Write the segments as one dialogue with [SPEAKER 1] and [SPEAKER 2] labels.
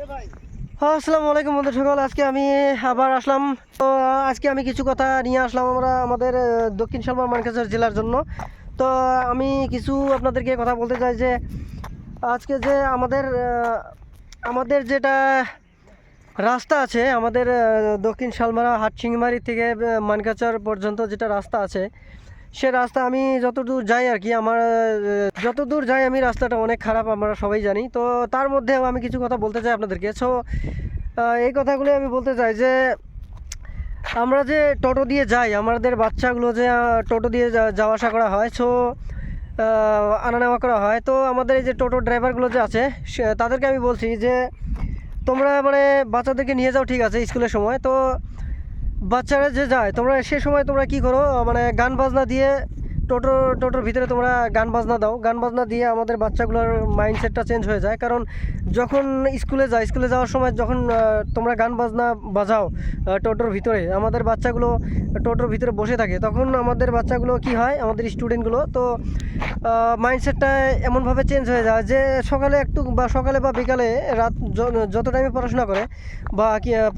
[SPEAKER 1] আসসালামু আলাইকুম বন্ধু সকল। আজকে আমি আবার আসলাম। তো আজকে আমি কিছু কথা নিয়ে আসলাম আমরা আমাদের দক্ষিণ শালমার মানকাছড় জেলার জন্য। তো আমি কিছু আপনাদেরকে কথা বলতে চাই যে আজকে যে আমাদের যেটা রাস্তা আছে, আমাদের দক্ষিণ শালমারা হাটসিংমারি থেকে মানকাছড় পর্যন্ত যেটা রাস্তা আছে, সে রাস্তা আমি যতদূর যাই আর কি, আমার যতদূর যাই আমি রাস্তাটা অনেক খারাপ, আমরা সবাই জানি। তো তার মধ্যেও আমি কিছু কথা বলতে চাই আপনাদেরকে। সো এই কথাগুলো আমি বলতে চাই যে আমরা যে টোটো দিয়ে যাই, আমাদের বাচ্চাগুলো যে টোটো দিয়ে যাওয়া আসা করা হয়, সো আনা নেওয়া করা হয়। তো আমাদের এই যে টোটো ড্রাইভারগুলো যে আছে তাদেরকে আমি বলছি যে তোমরা মানে বাচ্চাদেরকে নিয়ে যাও, ঠিক আছে, স্কুলের সময়। তো বাচ্চারা যে যায়, তোমরা সে সময় তোমরা কি করো, মানে গান বাজনা দিয়ে টোটোর ভিতরে তোমরা গান বাজনা দাও। গান বাজনা দিয়ে আমাদের বাচ্চাগুলোর মাইন্ডসেটটা চেঞ্জ হয়ে যায়। কারণ যখন স্কুলে যাওয়ার সময় যখন তোমরা গান বাজনা বাজাও টোটোর ভিতরে, আমাদের বাচ্চাগুলো টোটোর ভিতরে বসে থাকে, তখন আমাদের বাচ্চাগুলো কি হয়, আমাদের স্টুডেন্টগুলো তো মাইন্ডসেটটা এমনভাবে চেঞ্জ হয়ে যায় যে সকালে বা বিকালে রাত যত টাইমে পড়াশোনা করে বা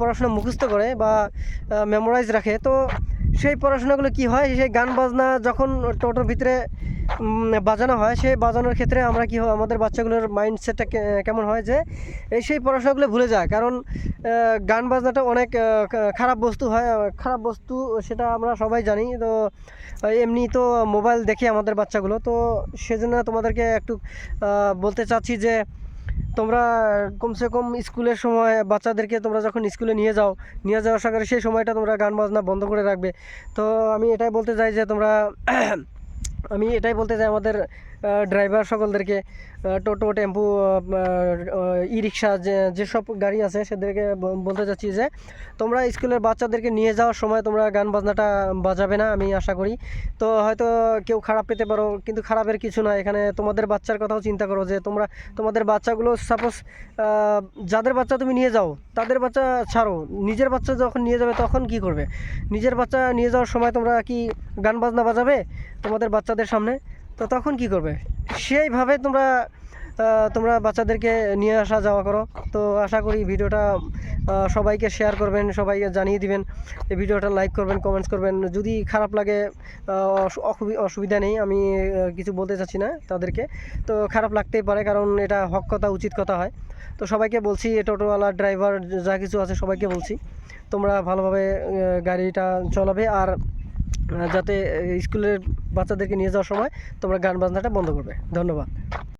[SPEAKER 1] পড়াশোনা মুখস্থ করে বা মেমোরাইজ রাখে, তো সেই পড়াশোনাগুলো কি হয়, সেই গান বাজনা যখন টোটোর ভিতরে বাজানো হয়, সেই বাজানোর ক্ষেত্রে আমরা কি হয়, আমাদের বাচ্চাগুলোর মাইন্ডসেটটা কেমন হয় যে সেই পড়াশোনাগুলো ভুলে যায়। কারণ গান বাজনাটা অনেক খারাপ বস্তু হয়, খারাপ বস্তু, সেটা আমরা সবাই জানি। তো এমনি তো মোবাইল দেখে আমাদের বাচ্চাগুলো, তো সেজন্য তোমাদেরকে একটু বলতে চাচ্ছি যে তোমরা কমসে কম স্কুলের সময় বাচ্চাদেরকে তোমরা যখন স্কুলে নিয়ে যাওয়ার সঙ্গে সেই সময়টা তোমরা গান বাজনা বন্ধ করে রাখবে। তো আমি এটাই বলতে চাই যে আমাদের ড্রাইভার সকলদেরকে, টোটো, টেম্পু, ই রিক্সা, যেসব গাড়ি আছে সেদেরকে বলতে চাচ্ছি যে তোমরা স্কুলের বাচ্চাদেরকে নিয়ে যাওয়ার সময় তোমরা গান বাজনাটা বাজাবে না, আমি আশা করি। তো হয়তো কেউ খারাপ পেতে পারো, কিন্তু খারাপের কিছু নয়। এখানে তোমাদের বাচ্চার কথাও চিন্তা করো যে তোমাদের বাচ্চাগুলো সাপোজ যাদের বাচ্চা তুমি নিয়ে যাও, তাদের বাচ্চা ছাড়ো, নিজের বাচ্চা যখন নিয়ে যাবে তখন কি করবে? নিজের বাচ্চা নিয়ে যাওয়ার সময় তোমরা কি গান বাজনা বাজাবে তোমাদের বাচ্চাদের সামনে? তো তখন কি করবে? সেইভাবে তোমরা বাচ্চাদেরকে নিয়ে আসা যাওয়া করো। তো আশা করি ভিডিওটা সবাইকে শেয়ার করবেন, সবাইকে জানিয়ে দিবেন, এই ভিডিওটা লাইক করবেন, কমেন্টস করবেন। যদি খারাপ লাগে অসুবিধা নেই, আমি কিছু বলতে চাচ্ছি না তাদেরকে। তো খারাপ লাগতেই পারে, কারণ এটা হক কথা, উচিত কথা হয়। তো সবাইকে বলছি, টোটোওয়ালা, ড্রাইভার যা কিছু আছে সবাইকে বলছি, তোমরা ভালোভাবে গাড়িটা চলাবে, আর যাতে স্কুলের বাচ্চাদেরকে নিয়ে যাওয়ার সময় তোমরা গান বাজনাটা বন্ধ করবে। ধন্যবাদ।